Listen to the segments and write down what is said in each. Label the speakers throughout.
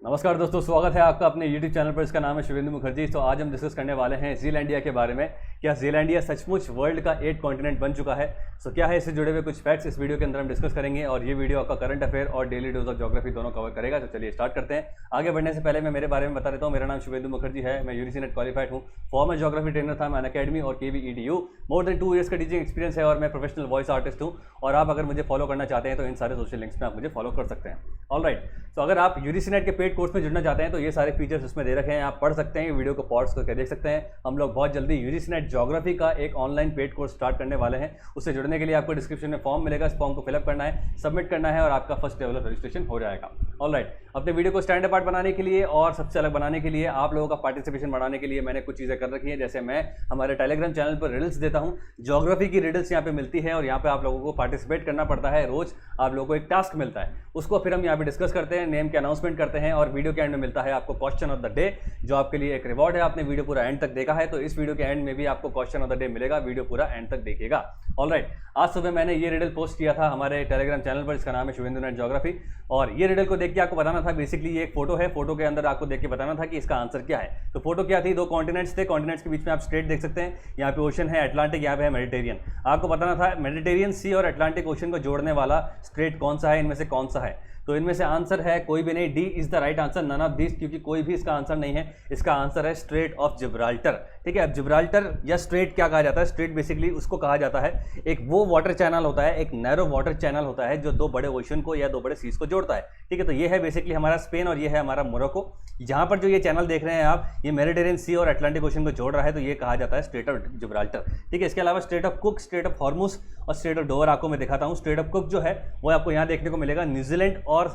Speaker 1: नमस्कार दोस्तों, स्वागत है आपका अपने YouTube चैनल पर। इसका नाम है शुभेंदु मुखर्जी। तो आज हम डिस्कस करने वाले हैं ज़ीलैंडिया के बारे में। क्या ज़ीलैंडिया सचमुच वर्ल्ड का 8 कॉन्टिनेंट बन चुका है? सो क्या है इससे जुड़े हुए कुछ फैक्ट्स इस वीडियो के अंदर हम डिस्कस करेंगे और ये वीडियो आपका करंट अफेयर और डेली डोज ऑफ ज्योग्राफी दोनों कवर करेगा। तो चलिए स्टार्ट करते हैं। आगे बढ़ने से पहले मैं मेरे बारे में बता देता हूँ। मेरा नाम शुभेंदु मुखर्जी है, मैं यूजीसी क्वालिफाइड हूँ, फॉर्मर ज्योग्राफी ट्रेनर था मैं अनअकैडमी और KVEDU। मोर देन 2 ईयर्स का टीचिंग एक्सपीरियंस है और मैं प्रोफेशनल वॉइस आर्टिस्ट हूँ। और आप अगर मुझे फॉलो करना चाहते हैं तो इन सारे सोशल लिंक्स में आप मुझे फॉलो कर सकते हैं। ऑलराइट, तो अगर आप यूजीसी के पेड कोर्स में जुड़ना चाहते हैं तो ये सारे फीचर्स उसमें दे रखे हैं, आप पढ़ सकते हैं। वीडियो को पॉज करके देख सकते हैं। हम लोग बहुत जल्दी यूजीसी ज्योग्राफी का एक ऑनलाइन पेड कोर्स स्टार्ट करने वाले हैं। उससे जुड़ने के लिए आपको डिस्क्रिप्शन में फॉर्म मिलेगा, इस फॉर्म को फिलअप करना है, सबमिट करना है और आपका फर्स्ट लेवल ऑफ रजिस्ट्रेशन हो जाएगा। ऑलराइट, अपने वीडियो को स्टैंड अपार्ट बनाने के लिए और सबसे अलग बनाने के लिए, आप लोगों का पार्टिसिपेशन बढ़ाने के लिए मैंने कुछ चीज़ें कर रखी हैं। जैसे मैं हमारे टेलीग्राम चैनल पर रिडल्स देता हूँ, ज्योग्राफी की रिडल्स यहाँ पे मिलती है और यहाँ पे आप लोगों को पार्टिसिपेट करना पड़ता है। रोज आप लोगों को एक टास्क मिलता है, उसको फिर हम यहाँ पे डिस्कस करते हैं, नेम के अनाउंसमेंट करते हैं और वीडियो के एंड में मिलता है आपको क्वेश्चन ऑफ द डे, जो आपके लिए एक रिवॉर्ड है। आपने वीडियो पूरा एंड तक देखा है तो इस वीडियो के एंड में भी आपको क्वेश्चन ऑफ द डे मिलेगा। वीडियो पूरा एंड तक देखिएगा। ऑलराइट, आज सुबह मैंने ये रिडल पोस्ट किया था हमारे टेलीग्राम चैनल पर, इसका नाम है शुभेंदु नेट ज्योग्राफी। और ये रिडल को देख के आपको बताना था, बेसिकली ये एक फोटो है, फोटो के अंदर आपको देख के बताना था कि इसका आंसर क्या है। तो फोटो क्या थी? 2 कॉन्टिनेंट्स थे, कॉन्टिनेंट्स के बीच में आप स्ट्रेट देख सकते हैं। यहाँ पे ओशन है अटलांटिक, यहाँ पे है मेडिटेरियन। आपको बताना था मेडिटेरियन सी और अटलांटिक ओशन को जोड़ने वाला स्ट्रेट कौन सा है, इनमें से कौन सा है। तो इनमें से आंसर है कोई भी नहीं, D is the right answer, none of this, क्योंकि कोई भी इसका आंसर नहीं है। इसका आंसर है स्ट्रेट ऑफ जिब्राल्टर। ठीक है, अब जिब्राल्टर या स्ट्रेट क्या कहा जाता है? स्ट्रेट बेसिकली उसको कहा जाता है, एक वो वाटर चैनल होता है, एक नैरो वाटर चैनल होता है जो 2 बड़े ओशन को या 2 बड़े सीज को जोड़ता है। ठीक है, तो ये है बेसिकली हमारा स्पेन और ये है हमारा मोरक्को। यहाँ पर जो ये चैनल देख रहे हैं आप, ये मेडिटेरियन सी और अटलांटिक ओशन को जोड़ रहा है, तो ये कहा जाता है स्ट्रेट ऑफ जिब्राल्टर। ठीक है, इसके अलावा straight of cook, straight of Hormuz और स्ट्रेट ऑफ डोवर आपको मैं दिखाता हूँ। स्ट्रेट ऑफ कुक जो है वो आपको यहाँ देखने को मिलेगा। न्यूजीलैंड और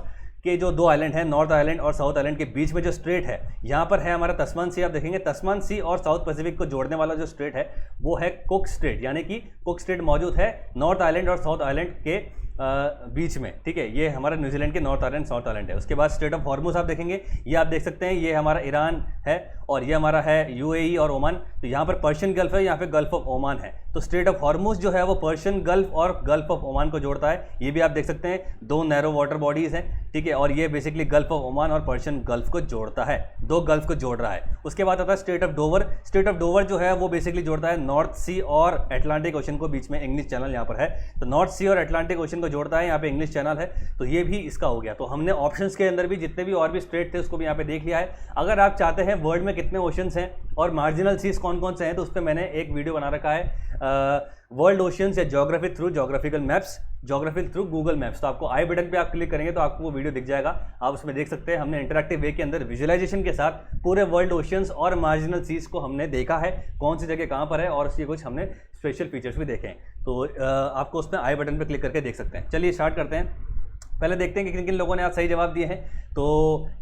Speaker 1: के जो 2 आइलैंड हैं, नॉर्थ आइलैंड और साउथ आइलैंड के बीच में जो स्ट्रेट है, यहाँ पर है हमारा तस्मान सी। आप देखेंगे तस्मान सी और साउथ पैसिफिक को जोड़ने वाला जो स्ट्रेट है वो है कुक स्ट्रेट, यानी कि कुक स्ट्रेट मौजूद है नॉर्थ आइलैंड और साउथ आइलैंड के बीच में। ठीक है, ये हमारा न्यूजीलैंड के नॉर्थ आइलैंड साउथ आइलैंड है। उसके बाद स्ट्रेट ऑफ हॉर्मुज आप देखेंगे, ये आप देख सकते हैं, ये हमारा ईरान है और ये हमारा है UAE और ओमान। तो यहाँ पर पर्शियन गल्फ है, यहाँ पे गल्फ ऑफ ओमान है। तो स्ट्रेट ऑफ हॉर्मुज जो है वो पर्शियन गल्फ और गल्फ ऑफ ओमान को जोड़ता है। ये भी आप देख सकते हैं, 2 नैरो वाटर बॉडीज हैं। ठीक है, और ये बेसिकली गल्फ ऑफ ओमान और पर्शियन गल्फ को जोड़ता है, 2 गल्फ को जोड़ रहा है। उसके बाद आता है straight of Dover. Straight of Dover जो है वो बेसिकली जोड़ता है नॉर्थ सी और अटलांटिक ओशन को, बीच में इंग्लिश चैनल यहाँ पर है। तो नॉर्थ सी और अटलांटिक ओशन को जोड़ता है, यहाँ पे इंग्लिश चैनल है, तो ये भी इसका हो गया। तो हमने ऑप्शंस के अंदर भी जितने भी और भी स्ट्रेट थे उसको भी यहाँ पे देख लिया है। अगर आप चाहते हैं वर्ल्ड में कितने ओशंस हैं और मार्जिनल सीज कौन कौन से हैं, तो उस पर मैंने एक वीडियो बना रखा है, वर्ल्ड ओशियंस या geography through geographical maps, geography through Google maps. तो आपको आई बटन पे आप क्लिक करेंगे तो आपको वो वीडियो दिख जाएगा, आप उसमें देख सकते हैं। हमने इंटरैक्टिव वे के अंदर विजुअलाइजेशन के साथ पूरे वर्ल्ड ओशियंस और मार्जिनल सीज को हमने देखा है, कौन सी जगह कहाँ पर है, और उसके कुछ हमने स्पेशल फीचर्स भी देखे हैं। तो आपको उसमें आई बटन पर क्लिक करके देख सकते हैं। चलिए स्टार्ट करते हैं। पहले देखते हैं कि किन किन लोगों ने आज सही जवाब दिए हैं। तो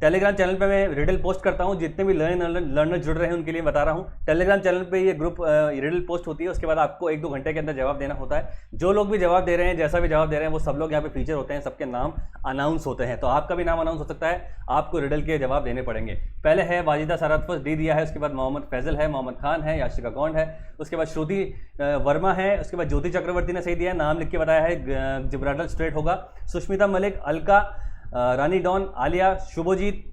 Speaker 1: टेलीग्राम चैनल पे मैं रिडल पोस्ट करता हूँ, जितने भी लर्नर जुड़ रहे हैं उनके लिए बता रहा हूँ। टेलीग्राम चैनल पे ये ग्रुप रिडल पोस्ट होती है, उसके बाद आपको 1-2 घंटे के अंदर जवाब देना होता है। जो लोग भी जवाब दे रहे हैं, जैसा भी जवाब दे रहे हैं, वो सब लोग यहाँ पे फीचर होते हैं, सबके नाम अनाउंस होते हैं। तो आपका भी नाम अनाउंस हो सकता है, आपको रिडल के जवाब देने पड़ेंगे। पहले है वाजिदा सराफत, डी दिया है। उसके बाद मोहम्मद फैजल है, मोहम्मद खान है, याशिका गौंड है। उसके बाद श्रुति वर्मा है। उसके बाद ज्योति चक्रवर्ती ने सही दिया है, नाम लिख के बताया है, जिब्राल्टर स्ट्रेट होगा। सुष्मिता मलिक, अलका, रानी डॉन, आलिया, शुभजीत,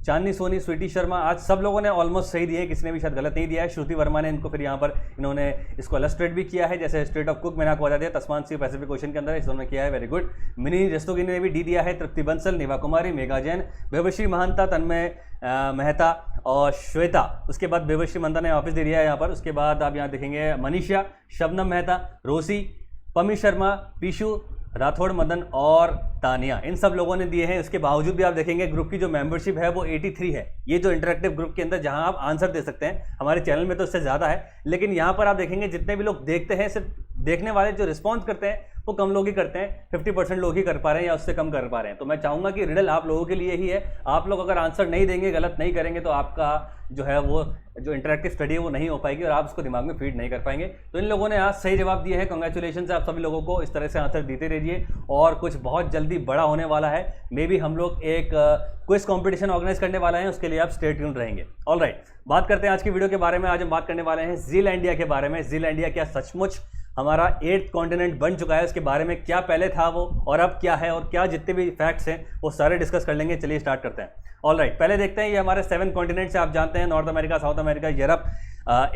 Speaker 1: चांदनी सोनी, स्वीटी शर्मा, आज सब लोगों ने ऑलमोस्ट सही दिए हैं, किसी ने भी शायद गलत नहीं दिया है। श्रुति वर्मा ने इनको फिर यहाँ पर इन्होंने इसको इलस्ट्रेट भी किया है, जैसे स्ट्रेट ऑफ कुक मैंने आपको बता दिया, तस्मान सी पैसिफिक ओशन के अंदर, इन्होंने किया है, वेरी गुड। मिनी रस्तोगी ने भी डी दिया है। तृप्ति बंसल, निवा कुमारी, मेघा जैन, बेबश्री महंता, तन्मय मेहता और श्वेता। उसके बाद बेबश्री महंता ने वापस दे दिया है यहाँ पर। उसके बाद आप यहाँ देखेंगे मनीषा, शबनम मेहता, रोसी, पमी शर्मा, पीशू, राठौड़ मदन और तानिया, इन सब लोगों ने दिए हैं। इसके बावजूद भी आप देखेंगे ग्रुप की जो मेंबरशिप है वो 83 है। ये जो इंटरैक्टिव ग्रुप के अंदर जहां आप आंसर दे सकते हैं, हमारे चैनल में तो इससे ज़्यादा है, लेकिन यहाँ पर आप देखेंगे जितने भी लोग देखते हैं, सिर्फ देखने वाले जो रिस्पॉन्स करते हैं वो कम लोग ही करते हैं, 50% लोग ही कर पा रहे हैं या उससे कम कर पा रहे हैं। तो मैं चाहूँगा कि रिडल आप लोगों के लिए ही है। आप लोग अगर आंसर नहीं देंगे, गलत नहीं करेंगे, तो आपका जो है वो जो इंटरैक्टिव स्टडी है वो नहीं हो पाएगी और आप उसको दिमाग में फीड नहीं कर पाएंगे। तो इन लोगों ने आज सही जवाब दिए हैं, कांग्रेचुलेशन आप सभी लोगों को। इस तरह से आंसर देते रहिए और कुछ बहुत जल्दी बड़ा होने वाला है। मे बी हम लोग एक क्विज कंपटीशन ऑर्गेनाइज करने वाला है, उसके लिए आप स्टे ट्यून्ड रहेंगे। ऑलराइट, बात करते हैं आज की वीडियो के बारे में। आज हम बात करने वाले हैं ज़ीलैंडिया के बारे में। ज़ीलैंडिया क्या सचमुच हमारा 8th कॉन्टिनेंट बन चुका है, उसके बारे में क्या पहले था वो और अब क्या है और क्या जितने भी फैक्ट्स हैं वो सारे डिस्कस कर लेंगे। चलिए स्टार्ट करते हैं। ऑलराइट, पहले देखते हैं ये हमारे 7 कॉन्टिनेंट्स आप जानते हैं, north America, south America, Europe,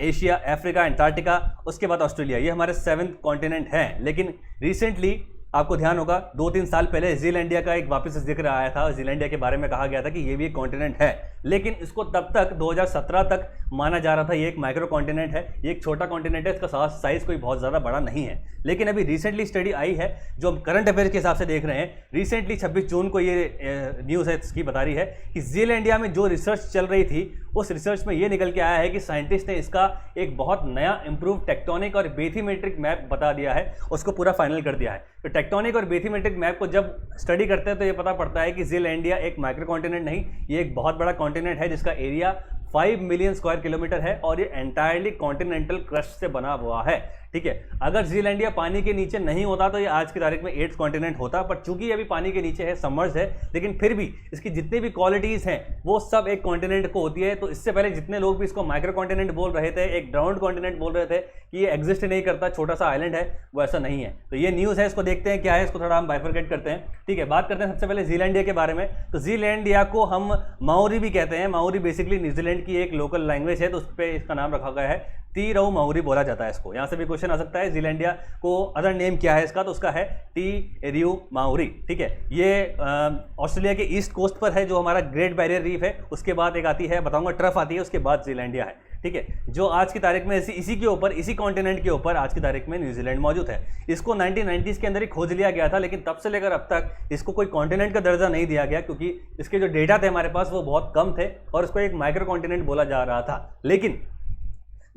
Speaker 1: Asia, Africa, Antarctica, उसके बाद ऑस्ट्रेलिया। ये हमारे 7 कॉन्टिनेंट हैं। लेकिन रिसेंटली आपको ध्यान होगा 2-3 साल पहले जीलैंडिया का एक वापस जिक्र आया था। जीलैंडिया के बारे में कहा गया था कि ये भी एक कॉन्टिनेंट है, लेकिन इसको तब तक 2017 तक माना जा रहा था ये एक माइक्रो कॉन्टिनेंट है, ये एक छोटा कॉन्टिनेंट है, इसका साइज कोई बहुत ज़्यादा बड़ा नहीं है। लेकिन अभी रिसेंटली स्टडी आई है जो हम करंट अफेयर के हिसाब से देख रहे हैं। रिसेंटली 26 जून को ये न्यूज़ है इसकी बता रही है कि जीलैंडिया में जो रिसर्च चल रही थी उस रिसर्च में ये निकल के आया है कि साइंटिस्ट ने इसका एक बहुत नया इंप्रूव टेक्टोनिक और बेथीमेट्रिक मैप बता दिया है, उसको पूरा फाइनल कर दिया है। तो टेक्टोनिक और बेथीमेट्रिक मैप को जब स्टडी करते हैं तो ये पता पड़ता है कि जीलैंडिया एक माइक्रो कॉन्टिनेंट नहीं, ये एक बहुत बड़ा कॉन्टिनेंट है जिसका एरिया 5 मिलियन स्क्वायर किलोमीटर है और ये एंटायरली कॉन्टिनेंटल क्रस्ट से बना हुआ है। ठीक है, अगर जीलैंडिया पानी के नीचे नहीं होता तो ये आज की तारीख में 8th कॉन्टिनेंट होता, पर चूंकि ये अभी पानी के नीचे है, सबमर्ज है, लेकिन फिर भी इसकी जितनी भी क्वालिटीज हैं वो सब एक कॉन्टिनेंट को होती है। तो इससे पहले जितने लोग भी इसको माइक्रो कॉन्टिनेंट बोल रहे थे, एक ड्राउंड कॉन्टिनेंट बोल रहे थे कि ये एग्जिस्ट नहीं करता, छोटा सा आइलैंड है, वो ऐसा नहीं है। तो ये न्यूज़ है, इसको देखते हैं क्या है, इसको थोड़ा हम बाइफरकेट करते हैं। ठीक है, बात करते हैं सबसे पहले जीलैंडिया के बारे में। तो जीलैंडिया को हम माओरी भी कहते हैं। माओरी बेसिकली न्यूजीलैंड की एक लोकल लैंग्वेज है, तो उस पर इसका नाम रखा गया है। टी रऊ माओरी बोला जाता है इसको। यहाँ से भी क्वेश्चन आ सकता है जीलैंडिया को अदर नेम क्या है इसका, तो उसका है टी रियू माओरी। ठीक है, ये ऑस्ट्रेलिया के ईस्ट कोस्ट पर है जो हमारा ग्रेट बैरियर रीफ है, उसके बाद एक आती है बताऊंगा ट्रफ आती है, उसके बाद जीलैंडिया है। ठीक है, जो आज की तारीख में इसी के ऊपर, इसी कॉन्टिनेंट के ऊपर आज की तारीख में न्यूजीलैंड मौजूद है। इसको 1990s के अंदर ही खोज लिया गया था, लेकिन तब से लेकर अब तक इसको कोई कॉन्टिनेंट का दर्जा नहीं दिया गया क्योंकि इसके जो डेटा थे हमारे पास वो बहुत कम थे और उसको एक माइक्रो कॉन्टिनेंट बोला जा रहा था। लेकिन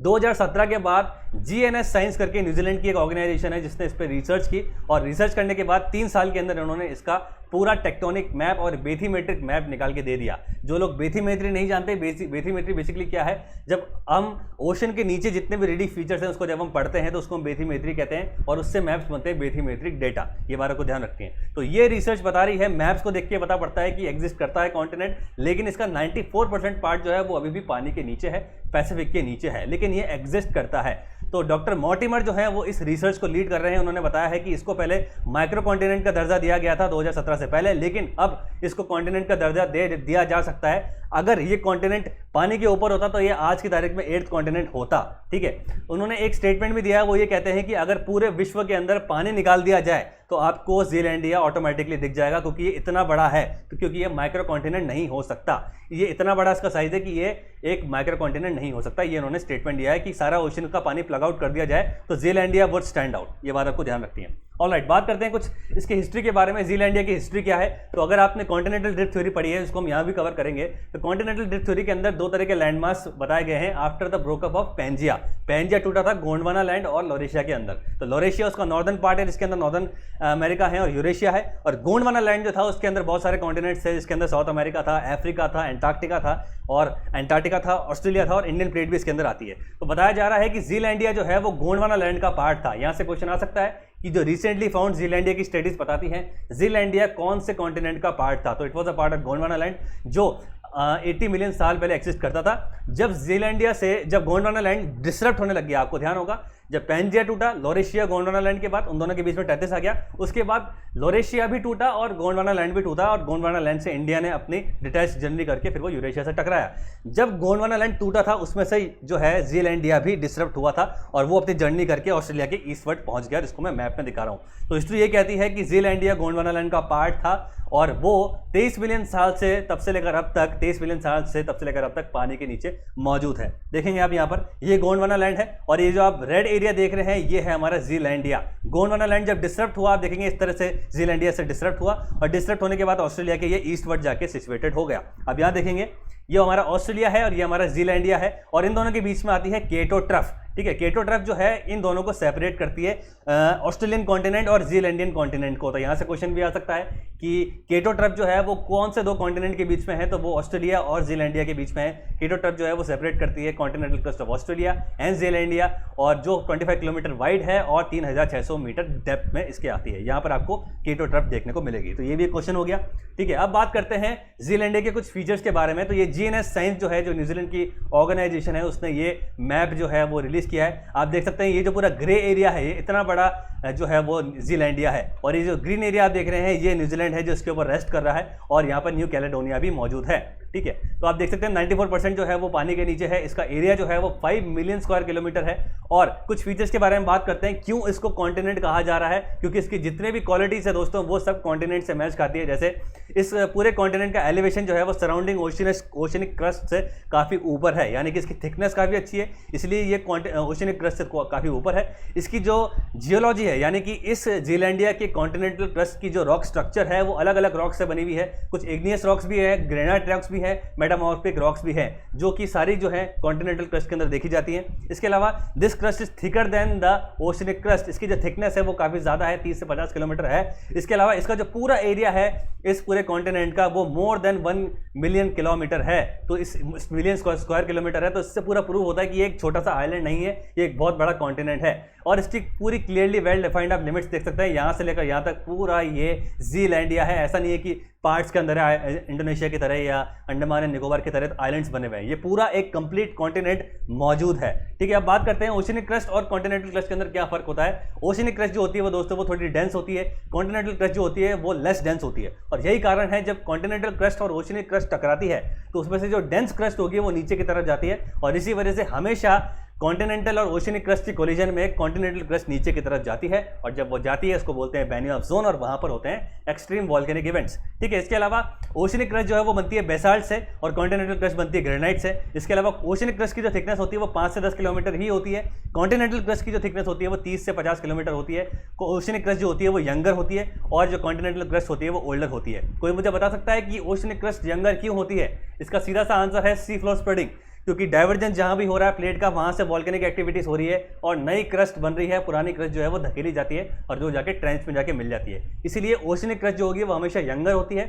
Speaker 1: 2017 के बाद GNS साइंस करके न्यूजीलैंड की एक ऑर्गेनाइजेशन है जिसने इस पर रिसर्च की और रिसर्च करने के बाद 3 साल के अंदर उन्होंने इसका पूरा टेक्टोनिक मैप और बेथीमेट्रिक मैप निकाल के दे दिया। जो लोग बेथीमेट्री नहीं जानते, बेथीमेट्री बेसिकली क्या है, जब हम ओशन के नीचे जितने भी रेडिक फीचर्स हैं उसको जब हम पढ़ते हैं तो उसको हम बेथीमेट्री कहते हैं और उससे मैप्स बनते हैं बेथीमेट्रिक डेटा। ये बारे को ध्यान रखते हैं। तो ये रिसर्च बता रही है, मैप्स को देख के पता पड़ता है कि एग्जिस्ट करता है कॉन्टिनेंट, लेकिन इसका 94% पार्ट जो है वो अभी भी पानी के नीचे है, पैसिफिक के नीचे है, लेकिन ये एग्जिस्ट करता है। तो डॉक्टर मॉर्टिमर जो है वो इस रिसर्च को लीड कर रहे हैं। उन्होंने बताया है कि इसको पहले माइक्रो कॉन्टिनेंट का दर्जा दिया गया था 2017 से पहले, लेकिन अब इसको कॉन्टिनेंट का दर्जा दिया जा सकता है। अगर ये कॉन्टिनेंट पानी के ऊपर होता तो ये आज की तारीख में 8th कॉन्टिनेंट होता। ठीक है, उन्होंने एक स्टेटमेंट भी दिया है, वो ये कहते हैं कि अगर पूरे विश्व के अंदर पानी निकाल दिया जाए तो आपको जीलैंडिया ऑटोमेटिकली दिख जाएगा क्योंकि ये इतना बड़ा है, तो क्योंकि ये माइक्रो कॉन्टिनेंट नहीं हो सकता। ये इतना बड़ा इसका साइज है कि ये एक माइक्रो कॉन्टिनेंट नहीं हो सकता। ये उन्होंने स्टेटमेंट दिया है कि सारा ओशन का पानी प्लग आउट कर दिया जाए तो जीलैंडिया वुड स्टैंड आउट। ये बात आपको ध्यान रखती है। ऑलराइट, बात करते हैं कुछ इसकी हिस्ट्री के बारे में। जीलैंडिया की हिस्ट्री क्या है, तो अगर आपने कॉन्टिनेंटल ड्रिफ्ट थ्योरी पढ़ी है, इसको हम यहाँ भी कवर करेंगे। तो कॉन्टिनेंटल ड्रिफ्ट थ्योरी के अंदर 2 तरह के लैंडमास बताए गए हैं after the broke up of Pangaea. Pangaea टूटा था गोंडवाना लैंड और लोरेशिया के अंदर। तो लोरेशिया उसका नॉर्दर्न पार्ट है जिसके अंदर नॉर्दर्न अमेरिका है और यूरेशिया है, और गोंडवाना लैंड जो था उसके अंदर बहुत सारे कॉन्टिनेंट्स थे जिसके अंदर साउथ अमेरिका था, अफ्रीका था, एंटार्क्टिका था और एंटार्क्टिका था, ऑस्ट्रेलिया था और इंडियन प्लेट भी इसके अंदर आती है। तो बताया जा रहा है कि जीलैंडिया जो है वो गोंडवाना लैंड का पार्ट था। यहाँ से क्वेश्चन आ सकता है कि जो रिसेंटली फाउंड जीलैंडिया की स्टडीज बताती हैं जीलैंडिया कौन से कॉन्टिनेंट का पार्ट था। तो it was a part of Gondwana land जो 80 मिलियन साल पहले एक्सिस्ट करता था। जब गोंडवाना लैंड डिसरप्ट होने लग गया, आपको ध्यान होगा, जब पैंजिया टूटा, लोरेशिया गोंडवाना लैंड के बाद उन दोनों के बीच में टेथिस आ गया, उसके बाद लोरेशिया भी टूटा और गोंडवाना लैंड भी टूटा और गोंडवाना लैंड से इंडिया ने अपनी डिटैच जर्नी करके फिर वो यूरेशिया से टकराया। जब गोंडवाना लैंड टूटा था उसमें से जो है जीलैंडिया भी डिसरप्ट हुआ था और वो अपनी जर्नी करके ऑस्ट्रेलिया के ईस्टवर्ड पहुंच गया, जिसको मैं मैप में दिखा रहा हूं। तो हिस्ट्री ये कहती है कि जीलैंडिया गोंडवाना लैंड का पार्ट था और वो 23 मिलियन साल से तब से लेकर अब तक पानी के नीचे मौजूद है। देखेंगे आप यहाँ पर, ये गोंडवाना लैंड है और ये जो आप रेड एरिया देख रहे हैं ये है हमारा जीलैंडिया। गोंडवाना लैंड जब डिसरप्ट हुआ, आप देखेंगे इस तरह से जीलैंडिया से डिसरप्ट हुआ और डिसरप्ट होने के बाद ऑस्ट्रेलिया के ये ईस्टवर्ड जाके सिचुएटेड हो गया। अब यहाँ देखेंगे ये हमारा ऑस्ट्रेलिया है और ये हमारा जीलैंडिया है और इन दोनों के बीच में आती है केटो ट्रफ। ठीक है, केटो ट्रफ जो है इन दोनों को सेपरेट करती है ऑस्ट्रेलियन कॉन्टिनेंट और जीलैंडियन कॉन्टिनेंट को। तो यहाँ से क्वेश्चन भी आ सकता है कि केटो ट्रफ जो है वो कौन से 2 कॉन्टिनेंट के बीच में है, तो वो ऑस्ट्रेलिया और जीलैंडिया के बीच में है। केटो ट्रफ जो है वो सेपरेट करती है continental crust of Australia and Zealandia और जो 25 किलोमीटर वाइड है और 3600 मीटर डेप्थ में इसके आती है। यहाँ पर आपको केटो ट्रफ देखने को मिलेगी। तो ये भी एक क्वेश्चन हो गया। ठीक है, अब बात करते हैं जीलैंडिया के कुछ फीचर्स के बारे में। तो ये GNS साइंस जो है, जो न्यूजीलैंड की ऑर्गेनाइजेशन है, उसने ये मैप जो है वो रिलीज रिलीज किया है। आप देख सकते हैं ये जो पूरा ग्रे एरिया है, ये इतना बड़ा जो है वो जीलैंडिया है, और ये जो ग्रीन एरिया आप देख रहे हैं ये न्यूजीलैंड है जो इसके ऊपर रेस्ट कर रहा है, और यहाँ पर न्यू कैलेडोनिया भी मौजूद है। ठीक है, तो आप देख सकते हैं 94% जो है वो पानी के नीचे है। इसका एरिया जो है वो 5 मिलियन स्क्वायर किलोमीटर है। और कुछ फीचर्स के बारे में बात करते हैं, क्यों इसको कॉन्टिनेंट कहा जा रहा है, क्योंकि इसकी जितने भी क्वालिटीज है दोस्तों वो सब कॉन्टिनेंट से मैच खाती है। जैसे इस पूरे कॉन्टिनेंट का एलिवेशन जो है वो सराउंडिंग ओशियनिक क्रस्ट से काफ़ी ऊपर है, यानी कि इसकी थिकनेस काफ़ी अच्छी है, इसलिए ये ओशियनिक क्रस्ट से काफ़ी ऊपर है। इसकी जो जियोलॉजी है, यानी कि इस जीलैंडिया के कॉन्टिनेंटल क्रस्ट की जो रॉक स्ट्रक्चर है वो अलग अलग रॉक्स से बनी हुई है। कुछ इग्नियस रॉक्स भी है, ग्रेनाइट रॉक्स भी है, मेटामॉर्फिक रॉक्स भी है, जो कि सारी जो है कॉन्टिनेंटल क्रस्ट के अंदर देखी जाती है। इसके अलावा this crust is thicker than the oceanic crust, इसकी जो थिकनेस है वो काफ़ी ज़्यादा है, 30 से 50 किलोमीटर है। इसके अलावा इसका जो पूरा एरिया है इस पूरे कॉन्टिनेंट का वो मोर देन 1 मिलियन किलोमीटर है। तो इस मिलियन स्क्वायर किलोमीटर है, तो इससे पूरा प्रूव होता है कि ये एक छोटा सा आइलैंड नहीं है, ये एक बहुत बड़ा कॉन्टिनेंट है। और इसकी पूरी क्लियरली वेल डिफाइंड आप लिमिट्स देख सकते हैं, यहाँ से लेकर यहाँ तक पूरा ये जीलैंडिया है। ऐसा नहीं है कि पार्ट्स के अंदर है इंडोनेशिया की तरह या अंडमान एंड निकोबार की तरह आइलैंड्स बने हुए हैं, ये पूरा एक कंप्लीट कॉन्टिनेंट मौजूद है। ठीक है, अब बात करते हैं ओशियनिक क्रस्ट और कॉन्टिनेंटल क्रस्ट के अंदर क्या फर्क होता है। ओशियनिक क्रस्ट जो होती है वो दोस्तों वो थोड़ी डेंस होती है, कॉन्टिनेंटल क्रस्ट जो होती है वो लेस डेंस होती है। और यही कारण है जब कॉन्टिनेंटल क्रस्ट और ओशियनिक क्रस्ट टकराती है तो उसमें से जो डेंस क्रस्ट होगी वो नीचे की तरफ जाती है, और इसी वजह से हमेशा कॉन्टिनेंटल और ओशियनिक क्रस्ट की कोलिजन में कॉन्टिनेंटल क्रस्ट नीचे की तरफ जाती है, और जब वो जाती है इसको बोलते हैं बेनिऑफ जोन, और वहां पर होते हैं एक्सट्रीम वॉल्केनिक इवेंट्स। ठीक है, इसके अलावा ओशियनिक क्रस्ट जो है वो बनती है बेसाल्ट से और कॉन्टिनेंटल क्रस्ट बनती है ग्रेनाइट से। इसके अलावा ओशियनिक क्रस्ट की जो थिकनेस होती है वो 5 से 10 किलोमीटर ही होती है, कॉन्टिनेंटल क्रस्ट की जो थिकनेस होती है वो 30 से 50 किलोमीटर होती है। ओशियनिक क्रस्ट जो होती है वो यंगर होती है, और जो कॉन्टिनेंटल क्रस्ट होती है वो ओल्डर होती है। कोई मुझे बता सकता है कि ओशियनिक क्रस्ट यंगर क्यों होती है? इसका सीधा सा आंसर है सी फ्लोर स्प्रेडिंग, क्योंकि डाइवर्जेंस जहां भी हो रहा है प्लेट का, वहां से वॉल्केनिक एक्टिविटीज हो रही है और नई क्रस्ट बन रही है, पुरानी क्रस्ट जो है वो धकेली जाती है और जो जाके ट्रेंच में जाके मिल जाती है। इसीलिए ओशियनिक क्रस्ट जो होगी वो हमेशा यंगर होती है,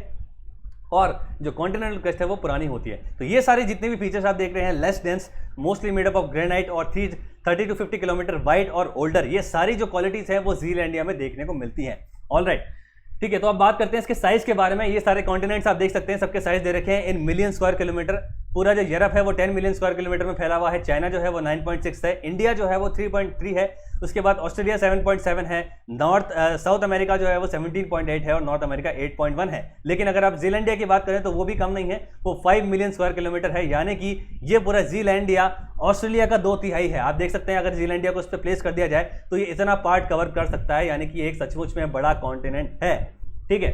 Speaker 1: और जो कॉन्टिनेंटल क्रस्ट है वो पुरानी होती है। तो ये सारे जितने भी फीचर्स आप देख रहे हैं, less dense, mostly made up of granite और 30 to 50 किलोमीटर वाइड और ओल्डर, ये सारी जो क्वालिटीज है वो जीलैंडिया में देखने को मिलती हैं। ऑलराइट, ठीक है, तो अब बात करते हैं इसके साइज के बारे में। ये सारे कॉन्टिनेंट्स आप देख सकते हैं, सबके साइज दे रखे हैं इन मिलियन स्क्वायर किलोमीटर। पूरा जो यूरोप है वो 10 मिलियन स्क्वायर किलोमीटर में फैला हुआ है, चाइना जो है वो 9.6 है, इंडिया जो है वो 3.3 है, उसके बाद ऑस्ट्रेलिया 7.7 है, साउथ अमेरिका जो है वो 17.8 है, और नॉर्थ अमेरिका 8.1 है। लेकिन अगर आप जीलैंडिया की बात करें तो वो भी कम नहीं है, वो 5 मिलियन स्क्वायर किलोमीटर है, यानी कि ये पूरा जीलैंडिया ऑस्ट्रेलिया का 2/3 है। आप देख सकते हैं अगर जीलैंडिया को उस पर प्लेस कर दिया जाए तो ये इतना पार्ट कवर कर सकता है, यानी कि एक सचमुच में बड़ा कॉन्टिनेंट है। ठीक है,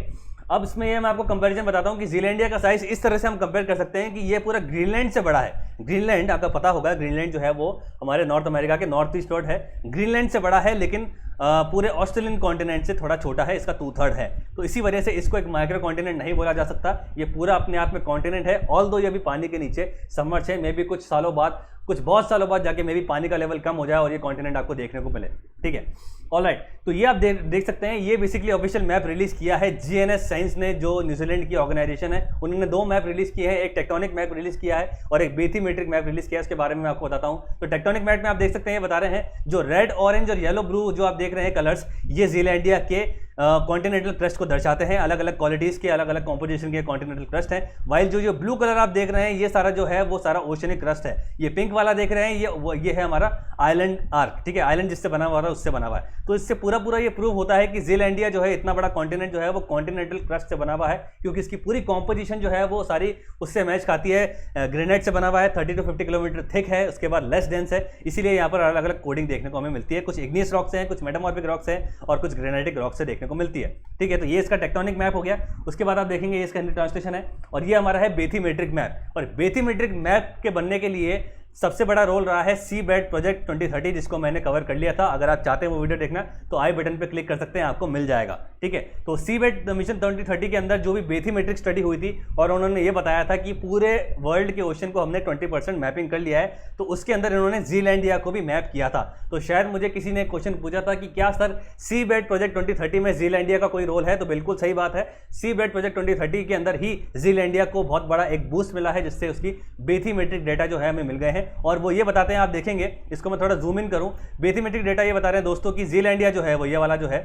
Speaker 1: अब इसमें ये मैं आपको कंपैरिजन बताता हूँ कि जीलैंडिया का साइज इस तरह से हम कंपेयर कर सकते हैं कि ये पूरा ग्रीनलैंड से बड़ा है। ग्रीनलैंड आपको पता होगा, ग्रीनलैंड जो है वो हमारे नॉर्थ अमेरिका के नॉर्थ ईस्ट है, ग्रीनलैंड से बड़ा है, लेकिन पूरे ऑस्ट्रेलियन कॉन्टिनेंट से थोड़ा छोटा है, इसका 2/3 है। तो इसी वजह से इसको एक माइक्रो कॉन्टिनेंट नहीं बोला जा सकता, ये पूरा अपने आप में कॉन्टिनेंट है। ऑल्दो ये भी पानी के नीचे सबमर्ज है, मे भी कुछ सालों बाद, कुछ बहुत सालों बाद जाके मे भी पानी का लेवल कम हो जाए और ये कॉन्टिनेंट आपको देखने को मिले। ठीक है, ऑलराइट, तो ये आप देख सकते हैं, ये बेसिकली ऑफिशियल मैप रिलीज किया है जीएनएस साइंस ने, जो न्यूजीलैंड की ऑर्गेनाइजेशन है। उन्होंने 2 मैप रिलीज किए हैं, एक टेक्टोनिक मैप रिलीज किया है और एक बेथीमेट्रिक मैप रिलीज किया है। उसके बारे में मैं आपको बताता हूं। तो टेक्टोनिक मैप में आप देख सकते हैं, ये बता रहे हैं जो रेड, ऑरेंज और येलो ब्लू जो आप देख रहे हैं कलर्स, ये जीलैंडिया के कॉन्टिनेंटल क्रस्ट को दर्शाते हैं, अलग अलग क्वालिटीज के, अलग अलग कॉम्पोजिशन के कॉन्टिनेंटल क्रस्ट है। वाइल जो ब्लू कलर आप देख रहे हैं ये सारा जो है वो सारा ओशियनिक क्रस्ट है। ये पिंक वाला देख रहे हैं ये है हमारा आइलैंड आर्क। ठीक है, आइलैंड जिससे बना हुआ है उससे बना हुआ है। तो इससे पूरा ये प्रूव होता है कि जीलैंडिया जो है इतना बड़ा कॉन्टिनेंट जो है वो कॉन्टिनेंटल क्रस्ट से बना हुआ है, क्योंकि इसकी पूरी कॉम्पोजिशन जो है वो सारी उससे मैच खाती है। ग्रेनाइट से बना हुआ है, 30 to 50 किलोमीटर थिक है, उसके बाद लेस डेंस है, इसीलिए यहाँ पर अलग अलग कोडिंग देखने को हमें मिलती है। कुछ इग्नियस रॉक्स हैं, कुछ मेटामॉर्फिक रॉक्स हैं और कुछ ग्रेनाइटिक रॉक्स से देखने को मिलती है। ठीक है, तो ये इसका टेक्टोनिक मैप हो गया। उसके बाद आप देखेंगे ये इसका हिंदी ट्रांसलेशन है, और ये हमारा है बेथीमेट्रिक मैप। और बेथीमेट्रिक मैप के बनने के लिए सबसे बड़ा रोल रहा है सी बेड प्रोजेक्ट 2030, जिसको मैंने कवर कर लिया था। अगर आप चाहते हैं वो वीडियो देखना तो आई बटन पे क्लिक कर सकते हैं, आपको मिल जाएगा। ठीक है, तो सी बेड मिशन 2030 के अंदर जो भी बेथीमेट्रिक स्टडी हुई थी, और उन्होंने ये बताया था कि पूरे वर्ल्ड के ओशन को हमने 20% मैपिंग कर लिया है, तो उसके अंदर इन्होंने जीलैंडिया को भी मैप किया था। तो शायद मुझे किसी ने क्वेश्चन पूछा था कि क्या सर सी बेड प्रोजेक्ट 2030 में जीलैंडिया का कोई रोल है? तो बिल्कुल सही बात है, सी बेड प्रोजेक्ट 2030 के अंदर ही जीलैंडिया को बहुत बड़ा एक बूस्ट मिला है, जिससे उसकी बेथीमेट्रिक डेटा जो है हमें मिल गए हैं। और वो ये बताते हैं, आप देखेंगे, इसको मैं थोड़ा जूम इन करूं, बेथीमेट्रिक डेटा ये बता रहे हैं दोस्तों कि जीलैंडिया जो है वो ये वाला जो है,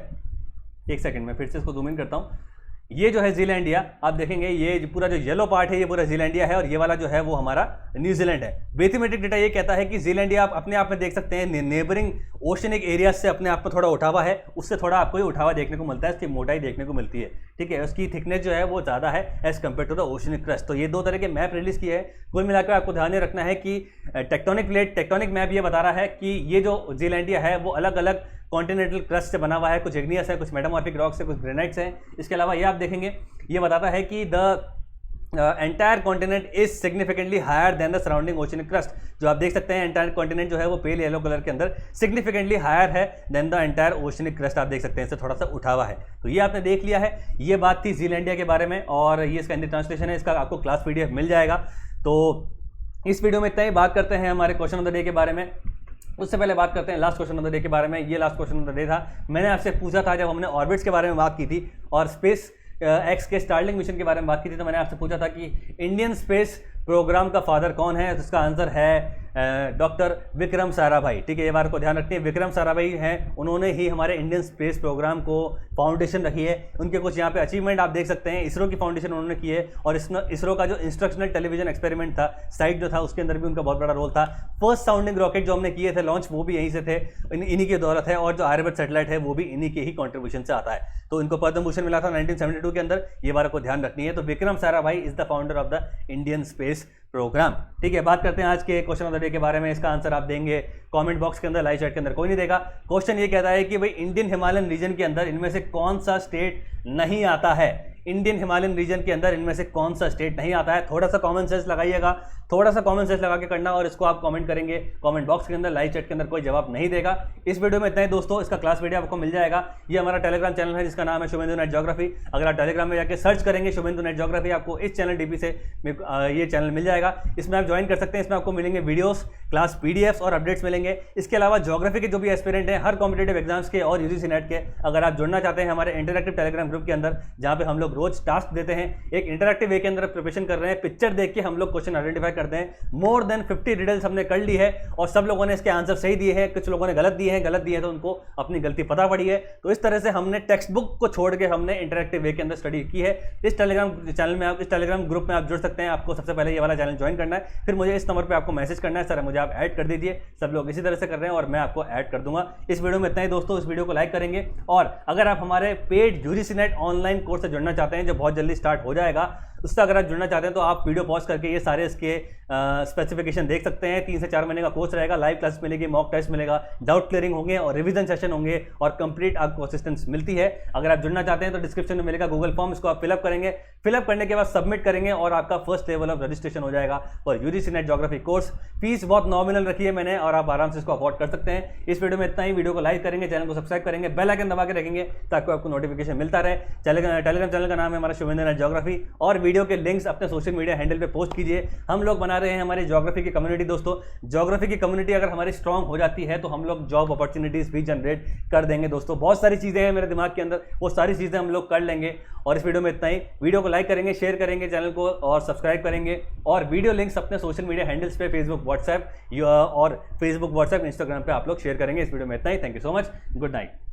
Speaker 1: एक सेकंड में फिर से इसको जूम इन करता हूं, ये जो है ज़ीलैंडिया, आप देखेंगे ये पूरा जो येलो पार्ट है ये पूरा ज़ीलैंडिया है और ये वाला जो है वो हमारा न्यूजीलैंड है। बेथीमेट्रिक डेटा ये कहता है कि ज़ीलैंडिया आप अपने आप में देख सकते हैं नेबरिंग ओशनिक एरिया से अपने आप में थोड़ा उठावा है, उससे थोड़ा आपको ये उठावा देखने को मिलता है, इसकी मोटाई देखने को मिलती है, ठीक है। उसकी थिकनेस जो है वो ज़्यादा है as compare to the oceanic crust. तो ये दो तरह के मैप रिलीज किए हैं। कुल मिलाकर आपको ध्यान में रखना है कि टेक्टोनिक मैप ये बता रहा है कि ये जो ज़ीलैंडिया है वो अलग अलग कॉन्टिनेंटल क्रस्ट से बना हुआ है, कुछ इग्नियस है, कुछ मेटामॉर्फिक रॉक्स है, कुछ ग्रेनाइट्स हैं। इसके अलावा ये आप देखेंगे ये बताता है कि the entire continent is significantly higher than the surrounding oceanic crust. जो आप देख सकते हैं एंटायर कॉन्टिनेंट जो है वो पेल येलो कलर के अंदर सिग्निफिकेंटली हायर है than the entire oceanic crust. आप देख सकते हैं इससे थोड़ा सा उठावा है। तो ये आपने देख लिया है, ये बात थी ज़ीलैंडिया के बारे में और ये इसका हिंदी ट्रांसलेशन है, इसका आपको क्लास PDF मिल जाएगा। तो इस वीडियो में इतना ही। बात करते हैं हमारे क्वेश्चन ऑफ द डे के बारे में। उससे पहले बात करते हैं last question of the day के बारे में। ये last question of the day था, मैंने आपसे पूछा था जब हमने ऑर्बिट्स के बारे में बात की थी और स्पेस एक्स के स्टारलिंक मिशन के बारे में बात की थी, तो मैंने आपसे पूछा था कि इंडियन स्पेस प्रोग्राम का फादर कौन है। तो इसका आंसर है डॉक्टर विक्रम साराभाई, ठीक है। ये बात को ध्यान रखते हैं, विक्रम साराभाई हैं, उन्होंने ही हमारे इंडियन स्पेस प्रोग्राम को फाउंडेशन रखी है। उनके कुछ यहाँ पे अचीवमेंट आप देख सकते हैं। इसरो की फाउंडेशन उन्होंने की है और इसरो का जो इंस्ट्रक्शनल टेलीविजन एक्सपेरिमेंट था साइट जो था उसके अंदर भी उनका बहुत बड़ा रोल था। फर्स्ट साउंडिंग रॉकेट जो हमने किए थे लॉन्च वो भी यहीं से थे, इन्हीं की दौलत है। और जो आर्यभट्ट सैटेलाइट है वो भी इन्हीं के ही कॉन्ट्रीब्यूशन से आता है। तो इनको पद्म भूषण मिला था 1972 के अंदर, ये बात को ध्यान रखनी है। तो Vikram Sarabhai is the founder of the Indian space programme, ठीक है। बात करते हैं आज के क्वेश्चन ऑफ द डे के बारे में। इसका आंसर आप देंगे कमेंट बॉक्स के अंदर, लाइव चैट के अंदर, कोई नहीं देगा। क्वेश्चन ये कहता है कि भाई इंडियन हिमालयन रीजन के अंदर इनमें से कौन सा स्टेट नहीं आता है। इंडियन हिमालयन रीजन के अंदर इनमें से कौन सा स्टेट नहीं आता है। थोड़ा सा कॉमन सेंस लगाइएगा, थोड़ा सा कॉमन सेंस लगा के करना और इसको आप कमेंट करेंगे कमेंट बॉक्स के अंदर, लाइव चैट के अंदर, कोई जवाब नहीं देगा। इस वीडियो में इतना ही दोस्तों। इसका क्लास वीडियो आपको मिल जाएगा। ये हमारा टेलीग्राम चैनल है जिसका नाम है शुभेंदु नेट ज्योग्राफी। अगर आप टेलीग्राम में जाकर सर्च करेंगे शुभेंदु नेट ज्योग्राफी, आपको इस चैनल DP से ये चैनल मिल जाएगा। इसमें आप ज्वाइन कर सकते हैं। इसमें आपको मिलेंगे वीडियोस, क्लास PDFs और अपडेट्स मिलेंगे। इसके अलावा ज्योग्राफी के जो भी एस्पिरेंट हैं हर कॉम्पिटेटिव एग्जाम्स के और UGC नेट के, अगर आप जुड़ना चाहते हैं हमारे इंटरैक्टिव टेलीग्राम ग्रुप के अंदर, जहाँ पे हम लोग रोज टास्क देते हैं, एक इंटरैक्टिव वे के अंदर प्रिपरेशन कर रहे हैं, पिक्चर देख के हम लोग क्वेश्चन आइडेंटिफाई करते हैं। मोर देन 50 रिडल्स हमने कर ली है और सब लोगों ने इसके आंसर सही दिए हैं, कुछ लोगों ने गलत दिए हैं तो उनको अपनी गलती पता पड़ी है। तो इस तरह से हमने टेक्स्ट बुक को छोड़ के हमने इंटरैक्टिव वे के अंदर स्टडी की है। इस टेलीग्राम चैनल में आप, इस टेलीग्राम ग्रुप में आप जुड़ सकते हैं। आपको सबसे पहले ये वाला चैनल ज्वाइन करना है, फिर मुझे इस नंबर पर आपको मैसेज करना है, सर मुझे आप ऐड कर दीजिए। सब लोग इसी तरह से कर रहे हैं और मैं आपको ऐड कर दूंगा। इस वीडियो में इतना ही दोस्तों। इस वीडियो को लाइक करेंगे और अगर आप हमारे paid UGC net online course से जुड़ना चाहते हैं जो बहुत जल्दी स्टार्ट हो जाएगा, उससे अगर आप जुड़ना चाहते हैं तो आप वीडियो पॉज करके ये सारे इसके स्पेसिफिकेशन देख सकते हैं। 3 से 4 महीने का कोर्स रहेगा, लाइव क्लास मिलेगी, मॉक टेस्ट मिलेगा, डाउट क्लियरिंग होंगे और रिवीजन सेशन होंगे और कंप्लीट आपको असिस्टेंस मिलती है। अगर आप जुड़ना चाहते हैं तो डिस्क्रिप्शन में मिलेगा गूगल फॉर्म, इसको आप फिलअप करेंगे, फिलअप करने के बाद सबमिट करेंगे और आपका फर्स्ट लेवल ऑफ रजिस्ट्रेशन हो जाएगा for UGC net geography course. Fees बहुत नॉमिनल रखी है मैंने और आप आराम से इसको अफोर्ड कर सकते हैं। इस वीडियो में इतना ही। वीडियो को लाइक करेंगे, चैनल को सब्सक्राइब करेंगे, बेल आइकन दबा के रखेंगे ताकि आपको नोटिफिकेशन मिलता रहे। टेलीग्राम चैनल का नाम है हमारा शुभेंदु नेट ज्योग्राफी और वीडियो के लिंक्स अपने सोशल मीडिया हैंडल पे पोस्ट कीजिए। हम लोग बना रहे हैं हमारी ज्योग्राफी की कम्युनिटी दोस्तों। ज्योग्राफी की कम्युनिटी अगर हमारी स्ट्रांग हो जाती है तो हम लोग जॉब अपॉर्चुनिटीज भी जनरेट कर देंगे दोस्तों। बहुत सारी चीजें हैं मेरे दिमाग के अंदर, वो सारी चीजें हम लोग कर लेंगे। और इस वीडियो में इतना ही। वीडियो को लाइक करेंगे, शेयर करेंगे चैनल को और सब्सक्राइब करेंगे और वीडियो लिंक्स अपने सोशल मीडिया हैंडल्स पे फेसबुक व्हाट्सएप इंस्टाग्राम पे आप लोग शेयर करेंगे। इस वीडियो में इतना ही। Thank you so much, good night.